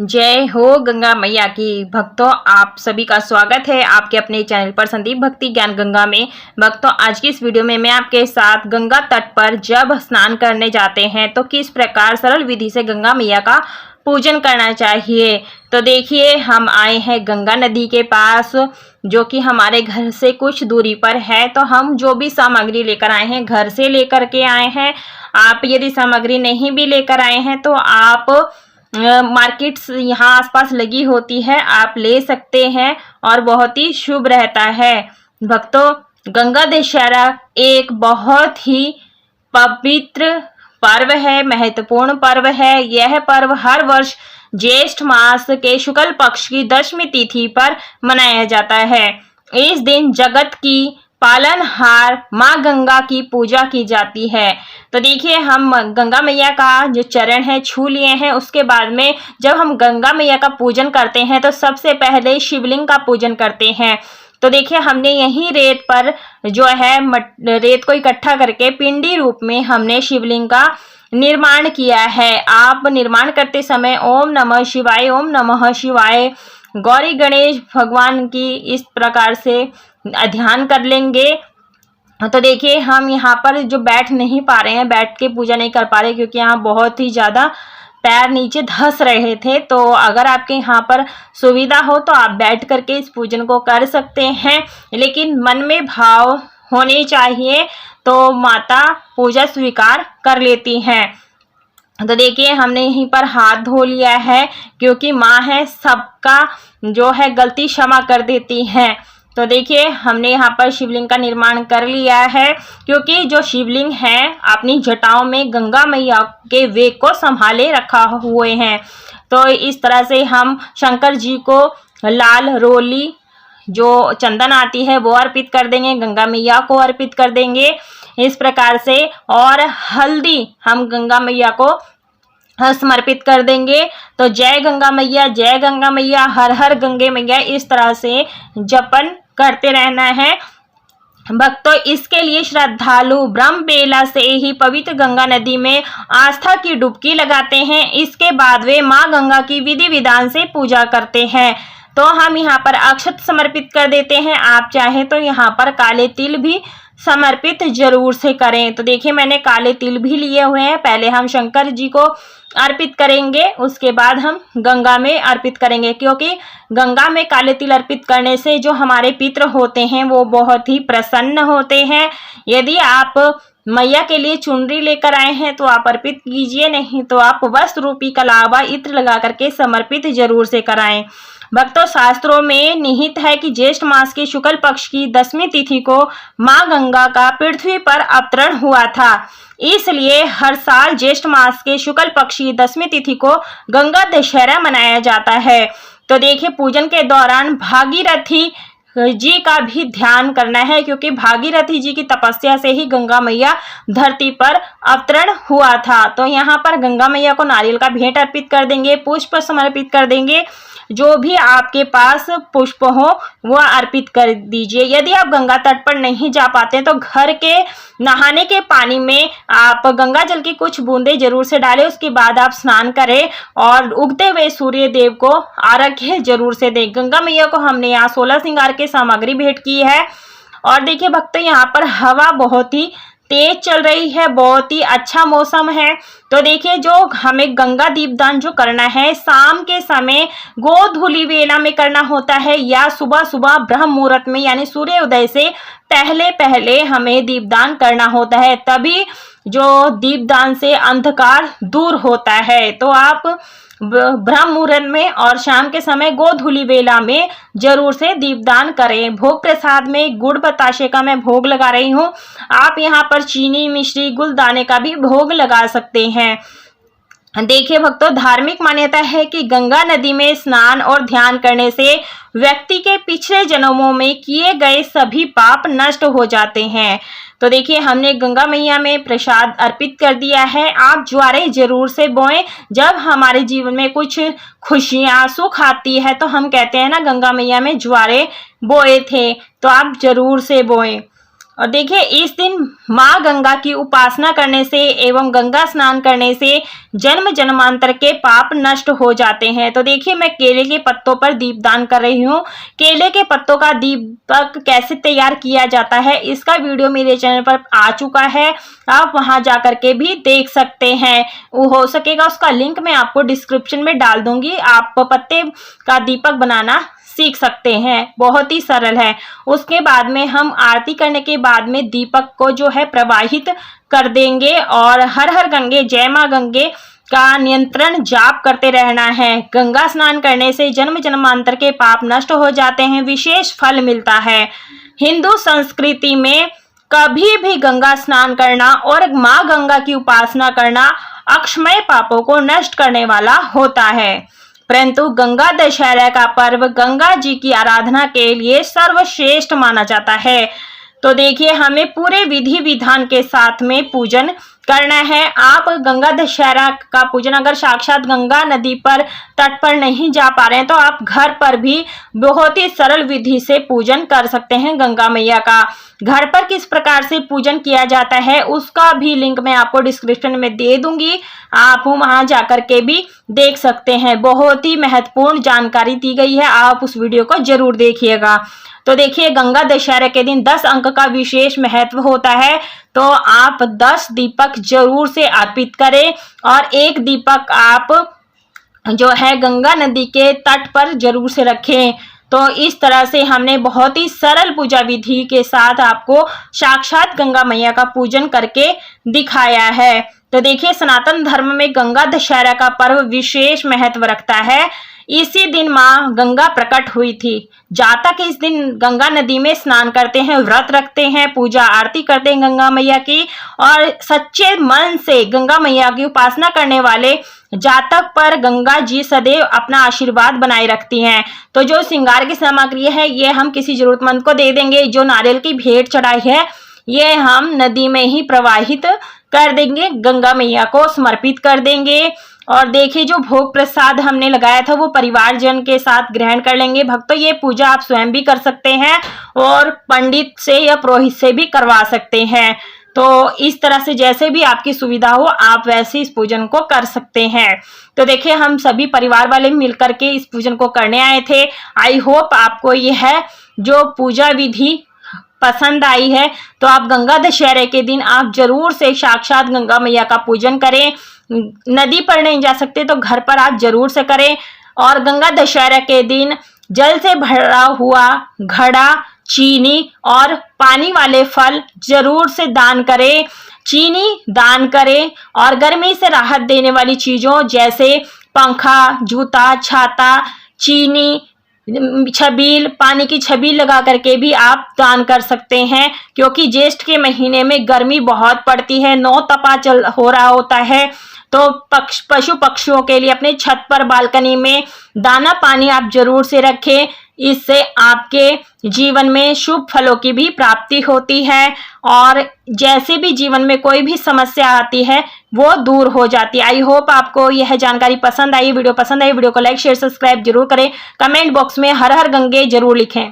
जय हो गंगा मैया की। भक्तों, आप सभी का स्वागत है आपके अपने चैनल पर संदीप भक्ति ज्ञान गंगा में। भक्तों, आज की इस वीडियो में मैं आपके साथ गंगा तट पर जब स्नान करने जाते हैं तो किस प्रकार सरल विधि से गंगा मैया का पूजन करना चाहिए। तो देखिए, हम आए हैं गंगा नदी के पास, जो कि हमारे घर से कुछ दूरी पर है। तो हम जो भी सामग्री लेकर आए हैं घर से लेकर के आए हैं। आप यदि सामग्री नहीं भी लेकर आए हैं तो आप मार्केट्स यहाँ आसपास लगी होती है, आप ले सकते हैं और बहुत ही शुभ रहता है। भक्तों, गंगा दशहरा एक बहुत ही पवित्र पर्व है, महत्वपूर्ण पर्व है। यह पर्व हर वर्ष ज्येष्ठ मास के शुक्ल पक्ष की दशमी तिथि पर मनाया जाता है। इस दिन जगत की पालनहार माँ गंगा की पूजा की जाती है। तो देखिए, हम गंगा मैया का जो चरण है छू लिए हैं। उसके बाद में जब हम गंगा मैया का पूजन करते हैं तो सबसे पहले शिवलिंग का पूजन करते हैं। तो देखिए, हमने यही रेत पर जो है रेत को इकट्ठा करके पिंडी रूप में हमने शिवलिंग का निर्माण किया है। आप निर्माण करते समय ओम नमः शिवाय, ओम नमः शिवाय, गौरी गणेश भगवान की इस प्रकार से ध्यान कर लेंगे। तो देखिए, हम यहाँ पर जो बैठ नहीं पा रहे हैं, बैठ के पूजा नहीं कर पा रहे, क्योंकि यहाँ बहुत ही ज़्यादा पैर नीचे धंस रहे थे। तो अगर आपके यहाँ पर सुविधा हो तो आप बैठ करके इस पूजन को कर सकते हैं, लेकिन मन में भाव होने चाहिए तो माता पूजा स्वीकार कर लेती हैं। तो देखिए, हमने यहीं पर हाथ धो लिया है, क्योंकि माँ है, सबका जो है गलती क्षमा कर देती हैं। तो देखिए, हमने यहाँ पर शिवलिंग का निर्माण कर लिया है, क्योंकि जो शिवलिंग है अपनी जटाओं में गंगा मैया के वेग को संभाले रखा हुए हैं। तो इस तरह से हम शंकर जी को लाल रोली जो चंदन आती है वो अर्पित कर देंगे, गंगा मैया को अर्पित कर देंगे इस प्रकार से। और हल्दी हम गंगा मैया को समर्पित कर देंगे। तो जय गंगा मैया, जय गंगा मैया, हर हर गंगे मैया, इस तरह से जपन करते रहना है। भक्तों, इसके लिए श्रद्धालु ब्रह्म बेला से ही पवित्र गंगा नदी में आस्था की डुबकी लगाते हैं। इसके बाद वे माँ गंगा की विधि विधान से पूजा करते हैं। तो हम यहाँ पर अक्षत समर्पित कर देते हैं। आप चाहें तो यहाँ पर काले तिल भी समर्पित जरूर से करें। तो देखिए, मैंने काले तिल भी लिए हुए हैं। पहले हम शंकर जी को अर्पित करेंगे, उसके बाद हम गंगा में अर्पित करेंगे, क्योंकि गंगा में काले तिल अर्पित करने से जो हमारे पितृ होते हैं वो बहुत ही प्रसन्न होते हैं। यदि आप मैया के लिए चुनरी लेकर आए हैं तो आप अर्पित कीजिए, नहीं तो आप वस्त्र रूपी कलावा इत्र लगा करके समर्पित जरूर से कराएं। भक्तों, शास्त्रों में निहित है कि ज्येष्ठ मास के शुक्ल पक्ष की दशमी तिथि को माँ गंगा का पृथ्वी पर अवतरण हुआ था। इसलिए हर साल ज्येष्ठ मास के शुक्ल पक्ष की दशमी तिथि को गंगा दशहरा मनाया जाता है। तो देखिए, पूजन के दौरान भागीरथी जी का भी ध्यान करना है, क्योंकि भागीरथी जी की तपस्या से ही गंगा मैया धरती पर अवतरण हुआ था। तो यहाँ पर गंगा मैया को नारियल का भेंट अर्पित कर देंगे, पुष्प समर्पित कर देंगे। जो भी आपके पास पुष्प हो वह अर्पित कर दीजिए। यदि आप गंगा तट पर नहीं जा पाते तो घर के नहाने के पानी में आप गंगा जल की कुछ बूंदें जरूर से डालें। उसके बाद आप स्नान करें और उगते हुए सूर्य देव को आर्घ्य जरूर से दें। गंगा मैया को हमने यहाँ 16 श्रृंगार की सामग्री भेंट की है। और देखिए भक्तों, यहाँ पर हवा बहुत ही तेज चल रही है, बहुत ही अच्छा मौसम है। तो देखिए, जो हमें गंगा दीपदान जो करना है शाम के समय गोधूली वेला में करना होता है, या सुबह सुबह ब्रह्म मुहूर्त में, यानी सूर्योदय से पहले पहले हमें दीपदान करना होता है। तभी जो दीपदान से अंधकार दूर होता है। तो आप ब्रह्म मुहूर्त में और शाम के समय गोधूली वेला में जरूर से दीपदान करें। भोग प्रसाद में गुड़ बताशे का मैं भोग लगा रही हूँ। आप यहाँ पर चीनी, मिश्री, गुलदाने का भी भोग लगा सकते हैं। देखिए भक्तों, धार्मिक मान्यता है कि गंगा नदी में स्नान और ध्यान करने से व्यक्ति के पिछले जन्मों में किए गए सभी पाप नष्ट हो जाते हैं। तो देखिए, हमने गंगा मैया में प्रसाद अर्पित कर दिया है। आप ज्वारे जरूर से बोएं। जब हमारे जीवन में कुछ खुशियां, सुख आती है तो हम कहते हैं ना, गंगा मैया में ज्वारे बोए थे, तो आप जरूर से बोएं। और देखिए इस दिन माँ गंगा की उपासना करने से एवं गंगा स्नान करने से जन्म जन्मांतर के पाप नष्ट हो जाते हैं। तो देखिए मैं केले के पत्तों पर दीपदान कर रही हूँ। केले के पत्तों का दीपक कैसे तैयार किया जाता है इसका वीडियो मेरे चैनल पर आ चुका है, आप वहां जाकर के भी देख सकते हैं। वो हो सकेगा उसका लिंक मैं आपको डिस्क्रिप्शन में डाल दूंगी। आप पत्ते का दीपक बनाना सीख सकते हैं, बहुत ही सरल है। उसके बाद में हम आरती करने के बाद में दीपक को जो है प्रवाहित कर देंगे और हर हर गंगे जय मां गंगे का नियंत्रण जाप करते रहना है। गंगा स्नान करने से जन्म जन्मांतर के पाप नष्ट हो जाते हैं, विशेष फल मिलता है। हिंदू संस्कृति में कभी भी गंगा स्नान करना और मां गंगा की उपासना करना अक्षमय पापों को नष्ट करने वाला होता है। परंतु गंगा दशहरा का पर्व गंगा जी की आराधना के लिए सर्वश्रेष्ठ माना जाता है। तो देखिए हमें पूरे विधि विधान के साथ में पूजन करना है। आप गंगा दशहरा का पूजन अगर साक्षात गंगा नदी पर तट पर नहीं जा पा रहे हैं तो आप घर पर भी बहुत ही सरल विधि से पूजन कर सकते हैं गंगा मैया का। घर पर किस प्रकार से पूजन किया जाता है उसका भी लिंक मैं आपको डिस्क्रिप्शन में दे दूंगी, आप वहां जाकर के भी देख सकते हैं। बहुत ही महत्वपूर्ण जानकारी दी गई है, आप उस वीडियो को जरूर देखिएगा। तो देखिए गंगा दशहरा के दिन 10 अंक का विशेष महत्व होता है, तो आप 10 दीपक जरूर से अर्पित करें और एक दीपक आप जो है गंगा नदी के तट पर जरूर से रखें। तो इस तरह से हमने बहुत ही सरल पूजा विधि के साथ आपको साक्षात गंगा मैया का पूजन करके दिखाया है। तो देखिए सनातन धर्म में गंगा दशहरा का पर्व विशेष महत्व रखता है। इसी दिन माँ गंगा प्रकट हुई थी। जातक इस दिन गंगा नदी में स्नान करते हैं, व्रत रखते हैं, पूजा आरती करते हैं गंगा मैया की और सच्चे मन से गंगा मैया की उपासना करने वाले जातक पर गंगा जी सदैव अपना आशीर्वाद बनाए रखती हैं। तो जो श्रृंगार की सामग्री है ये हम किसी जरूरतमंद को दे देंगे। जो नारियल की भेंट चढ़ाई है ये हम नदी में ही प्रवाहित कर देंगे, गंगा मैया को समर्पित कर देंगे। और देखिए जो भोग प्रसाद हमने लगाया था वो परिवारजन के साथ ग्रहण कर लेंगे। भक्तों ये पूजा आप स्वयं भी कर सकते हैं और पंडित से या पुरोहित से भी करवा सकते हैं। तो इस तरह से जैसे भी आपकी सुविधा हो आप वैसे इस पूजन को कर सकते हैं। तो देखिए हम सभी परिवार वाले मिलकर के इस पूजन को करने आए थे। आई होप आपको यह जो पूजा विधि पसंद आई है। तो आप गंगा दशहरे के दिन आप जरूर से साक्षात गंगा मैया का पूजन करें। नदी पर नहीं जा सकते तो घर पर आप जरूर से करें। और गंगा दशहरा के दिन जल से भरा हुआ घड़ा, चीनी और पानी वाले फल जरूर से दान करें। चीनी दान करें और गर्मी से राहत देने वाली चीजों जैसे पंखा, जूता, छाता, चीनी, छबील, पानी की छबील लगा करके भी आप दान कर सकते हैं। क्योंकि ज्येष्ठ के महीने में गर्मी बहुत पड़ती है, नौ तपा हो रहा होता है। तो पशु पक्षियों के लिए अपने छत पर बालकनी में दाना पानी आप जरूर से रखें। इससे आपके जीवन में शुभ फलों की भी प्राप्ति होती है और जैसे भी जीवन में कोई भी समस्या आती है वो दूर हो जाती है। आई होप आपको यह जानकारी पसंद आई। वीडियो पसंद आई वीडियो को लाइक शेयर सब्सक्राइब जरूर करें। कमेंट बॉक्स में हर हर गंगे जरूर लिखें।